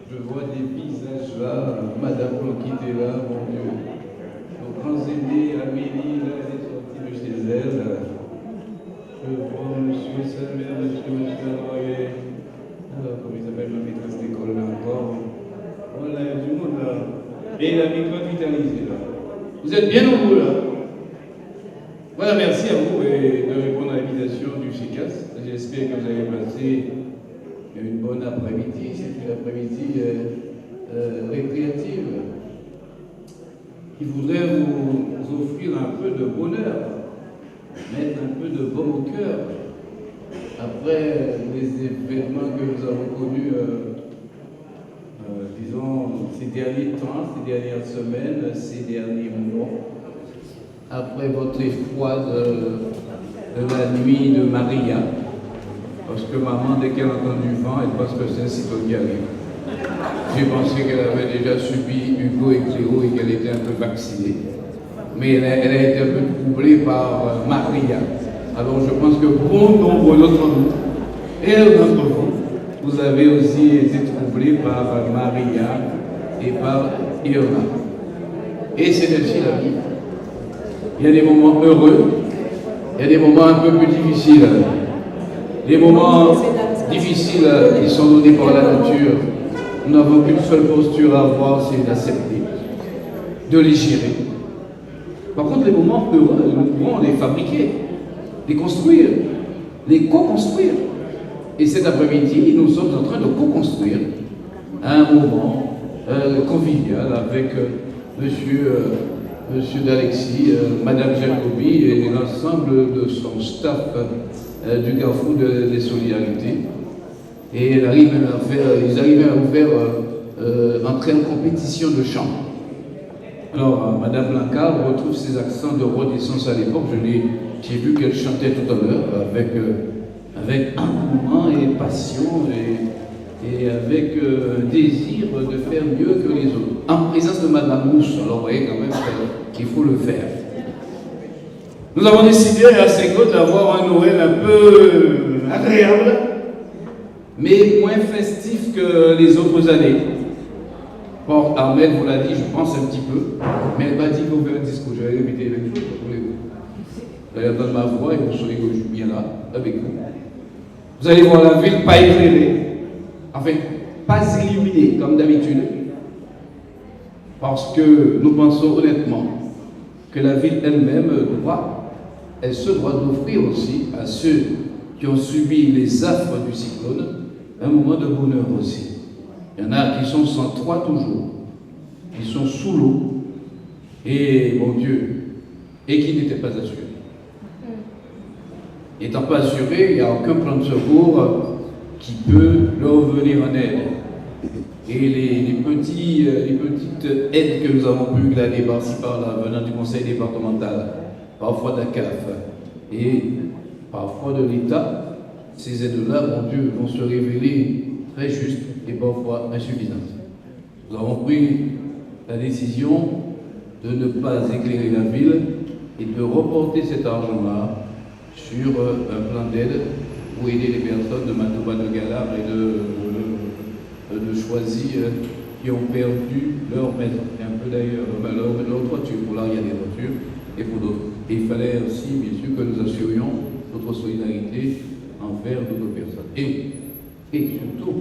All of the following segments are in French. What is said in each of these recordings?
Je vois des visages là, Madame Blanquette est là, mon Dieu. Nos grands aînés, Amélie, là, elle est sortie de chez elle. Je vois Monsieur Samuel, Monsieur Royer. Alors, comment il s'appelle ma maîtresse d'école là encore? Voilà, il y a du monde là. Et la micro vitalisée là. Vous êtes bien nombreux là. Voilà, merci à vous de répondre à l'invitation du CECAS. J'espère que vous avez passé une bonne après-midi. C'est une après-midi récréative. Il voudrait vous offrir un peu de bonheur, mettre un peu de baume au cœur. Après les événements que nous avons connus, disons, ces derniers temps, ces dernières semaines, ces derniers mois, après votre effroi de la nuit de Maria, parce que maman, dès qu'elle entend du vent, elle pense que c'est un cyclone qui arrive. J'ai pensé qu'elle avait déjà subi Hugo et Cléo et qu'elle était un peu vaccinée. Mais elle a été un peu troublée par Maria. Alors je pense que bon nombre d'entre nous, et d'entre vous, vous avez aussi été troublés par Maria et par Irma. Et c'est ainsi la vie. Il y a des moments heureux, il y a des moments un peu plus difficiles. Les moments difficiles qui sont donnés par la nature, nous n'avons qu'une seule posture à avoir, c'est d'accepter, de les gérer. Par contre, les moments heureux, nous pouvons les fabriquer, les construire, les co-construire. Et cet après-midi, nous sommes en train de co-construire un moment convivial avec Monsieur D'Alexis, Madame Jacobi et l'ensemble de son staff du Carrefour des Solidarités. Et ils arrivent à nous faire entrer en compétition de chant. Alors, Madame Blanca retrouve ses accents de renaissance à l'époque. J'ai vu qu'elle chantait tout à l'heure avec engouement et passion et avec désir de faire mieux que les autres. En présence de Madame Mousse, alors vous voyez quand même qu'il faut le faire. Nous avons décidé à Saint-Claude d'avoir un Noël un peu agréable, mais moins festif que les autres années. Bon, Armel vous l'a dit, je pense un petit peu, mais elle m'a dit qu'on fait un discours. Je vais répéter la même chose pour vous. Vous allez entendre ma voix et vous saurez que je suis bien là, avec vous. Vous allez voir la ville pas éclairée, enfin, pas illuminée comme d'habitude, parce que nous pensons honnêtement que la ville elle-même elle se doit d'offrir aussi à ceux qui ont subi les affres du cyclone un moment de bonheur aussi. Il y en a qui sont sans toit toujours, qui sont sous l'eau, et mon Dieu, et qui n'étaient pas assurés. Étant pas assurés, il n'y a aucun plan de secours qui peut leur venir en aide. Et les petites aides que nous avons pu glaner par-ci par-là, venant du conseil départemental, parfois de la CAF et parfois de l'État, ces aides-là, mon Dieu, vont se révéler très justes et parfois insuffisantes. Nous avons pris la décision de ne pas éclairer la ville et de reporter cet argent-là sur un plan d'aide pour aider les personnes de Mantoba de Galar et de Choisy qui ont perdu leur maison, et un peu d'ailleurs leur toiture. Pour là, il y a des toitures et pour d'autres. Et il fallait aussi, bien sûr, que nous assurions notre solidarité envers d'autres personnes. Et surtout,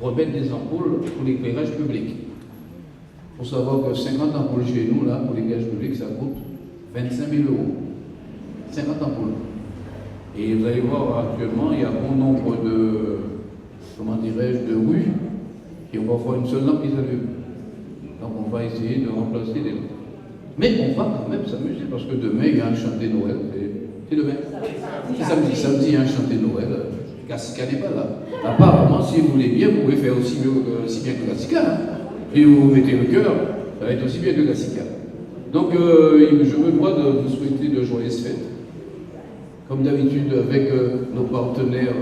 remettre des ampoules pour l'éclairage public. Il faut savoir que 50 ampoules chez nous, là, pour l'éclairage public, ça coûte 25 000 €. 50 ampoules. Et vous allez voir, actuellement, il y a bon nombre de rues qui ont parfois une seule lampe qui s'allume. Donc on va essayer de remplacer des lampes. Mais on va quand même s'amuser parce que demain, il y a un chanté Noël. C'est demain. C'est samedi. Samedi, il y a un chanté Noël. Gassica n'est pas là. Apparemment, si vous voulez bien, vous pouvez faire aussi bien que Gassica. Hein. Et vous mettez le cœur, ça va être aussi bien que Gassica. Donc, je me dois de vous souhaiter de joyeuses fêtes. Comme d'habitude, avec nos partenaires,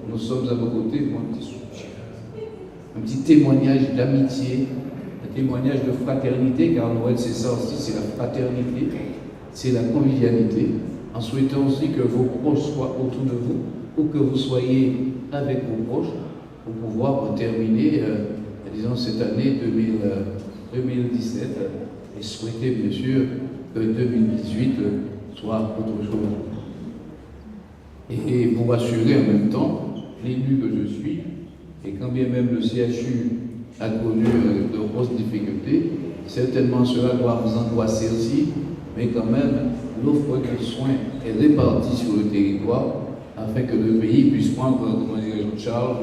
nous sommes à vos côtés pour un petit soutien, un petit témoignage d'amitié, un témoignage de fraternité, car Noël, c'est ça aussi, c'est la fraternité, c'est la convivialité, en souhaitant aussi que vos proches soient autour de vous, ou que vous soyez avec vos proches, pour pouvoir terminer disons cette année 2017, et souhaiter bien sûr que 2018 soit autre chose. Et vous rassurer en même temps, l'élu que je suis, et quand bien même le CHU a connu de grosses difficultés, certainement cela doit vous angoisser aussi, mais quand même, l'offre de soins est répartie sur le territoire afin que le pays puisse prendre, en charge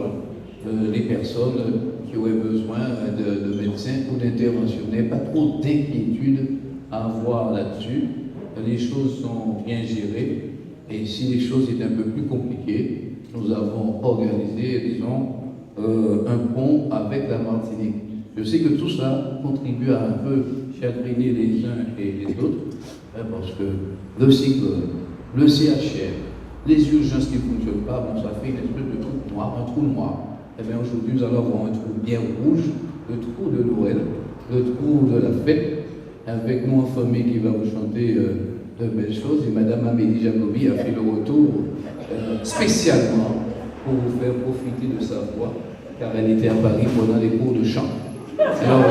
les personnes qui auraient besoin de médecins ou d'interventionnaires. Pas trop d'inquiétude à avoir là-dessus. Les choses sont bien gérées et si les choses étaient un peu plus compliquées, nous avons organisé, disons, un pont avec la Martinique. Je sais que tout ça contribue à un peu chagriner les uns et les autres, parce que le cycle, le CHR, les urgences qui ne fonctionnent pas, bon, ça fait une espèce de trou noir, un trou noir. Et bien aujourd'hui, nous allons avoir un trou bien rouge, le trou de Noël, le trou de la fête, avec nous en famille qui va vous chanter de belles choses. Et Madame Amélie Jacobi a fait le retour spécialement pour vous faire profiter de sa voix, car elle était à Paris pendant les cours de chant. Alors,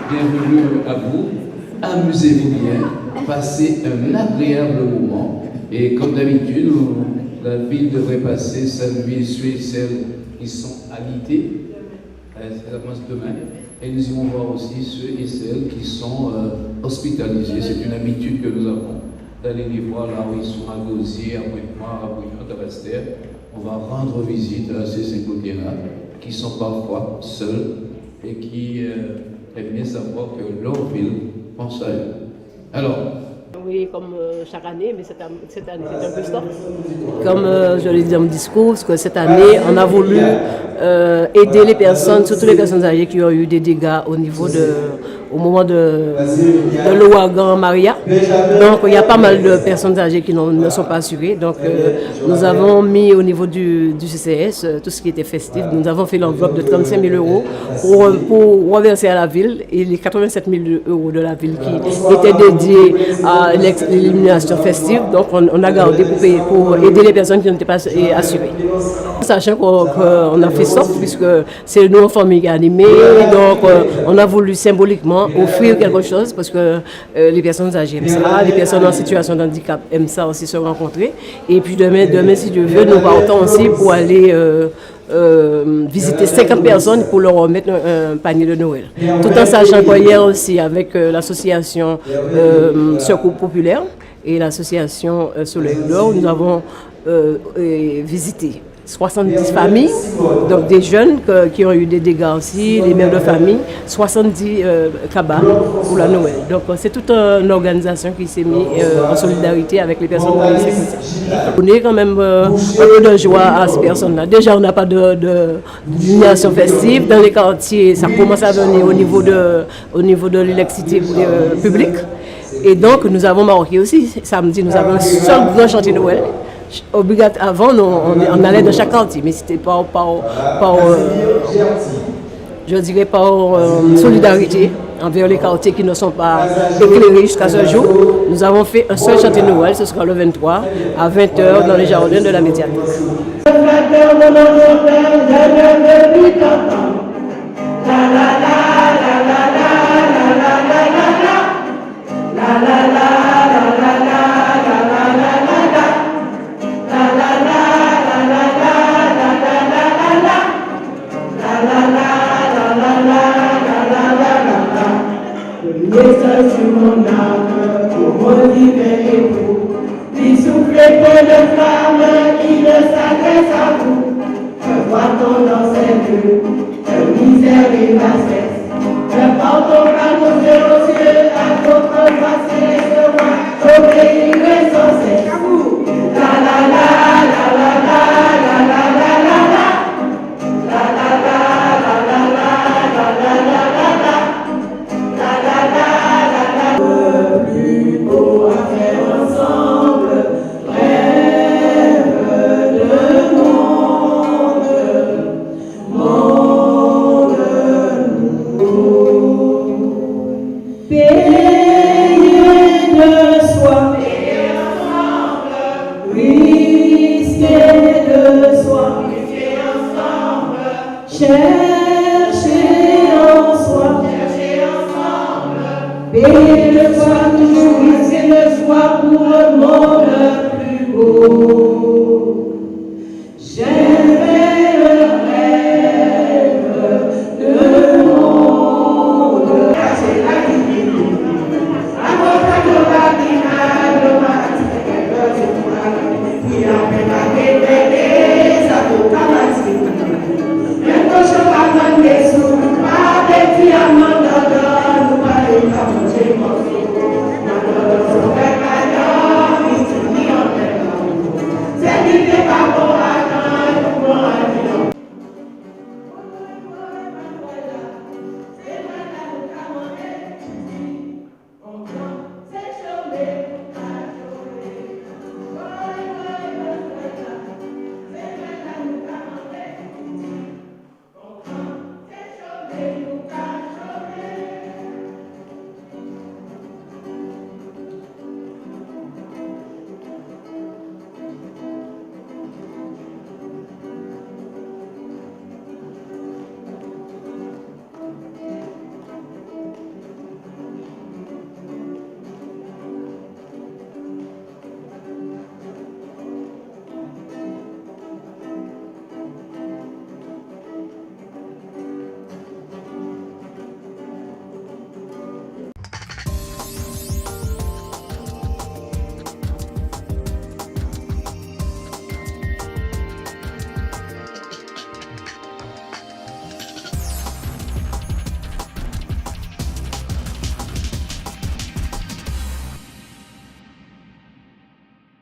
bienvenue à vous, amusez-vous bien, passez un agréable moment, et comme d'habitude, la ville devrait passer sa nuit ceux et celles qui sont habités, ça commence demain, et nous irons voir aussi ceux et celles qui sont hospitalisés. C'est une habitude que nous avons d'aller les voir là où ils sont à Gosier, à Pointe-Noire, à Bouillon, à Bastère. On va rendre visite à ces Saint-Gaudien-là qui sont parfois seuls et qui aiment bien savoir que leur ville pense à eux. Alors, oui, comme chaque année, mais cette année c'est un peu stop. Comme je l'ai dit dans mon discours, parce que cette année, on a voulu aider les personnes, surtout les personnes âgées qui ont eu des dégâts au moment de l'ouragan Maria. Donc, il y a pas mal de personnes âgées qui ne sont pas assurées. Donc, nous avons mis au niveau du CCS tout ce qui était festif. Nous avons fait l'enveloppe de 35 000 € pour reverser à la ville et les 87 000 € de la ville qui étaient dédiés à l'élimination festive. Donc, on a gardé pour aider les personnes qui n'étaient pas assurées. Sachant qu'on a fait ça, puisque c'est nous en famille animée, donc on a voulu symboliquement offrir quelque chose, parce que les personnes âgées aiment ça, les personnes en situation de handicap aiment ça aussi se rencontrer. Et puis demain si Dieu veut, nous partons aussi pour aller visiter 50 personnes pour leur remettre un panier de Noël. Tout en sachant qu'hier aussi, avec l'association Secours Populaire et l'association Soleil d'Or, nous avons visité 70 familles, donc des jeunes qui ont eu des dégâts aussi, les mères de famille, 70 cabas pour la Noël. Donc c'est toute une organisation qui s'est mise en solidarité avec les personnes de sécurité. On est quand même un peu de joie à ces personnes-là. Déjà, on n'a pas d'illumination festive. Dans les quartiers, ça commence à venir au niveau de l'électricité publique. Et donc, nous avons marqué aussi, samedi, nous avons un seul grand chantier de Noël. Avant, on allait dans chaque quartier, mais c'était pas je dirais par solidarité envers les quartiers qui ne sont pas éclairés jusqu'à ce jour. Nous avons fait un seul chantier de Noël, ce sera le 23 à 20h dans les jardins de la médiathèque. Sur mon âme, pour mon divin époux, puis soufflez peu de flamme qui ne s'adresse à vous. Que voit-on dans ces lieux, de misère et bassesse? Que porte-t-on à nos yeux, à votre face céleste, obéirez sans cesse. La la la la la la la la la la la la la la la la la la la. Cherchez soit pour un monde plus beau.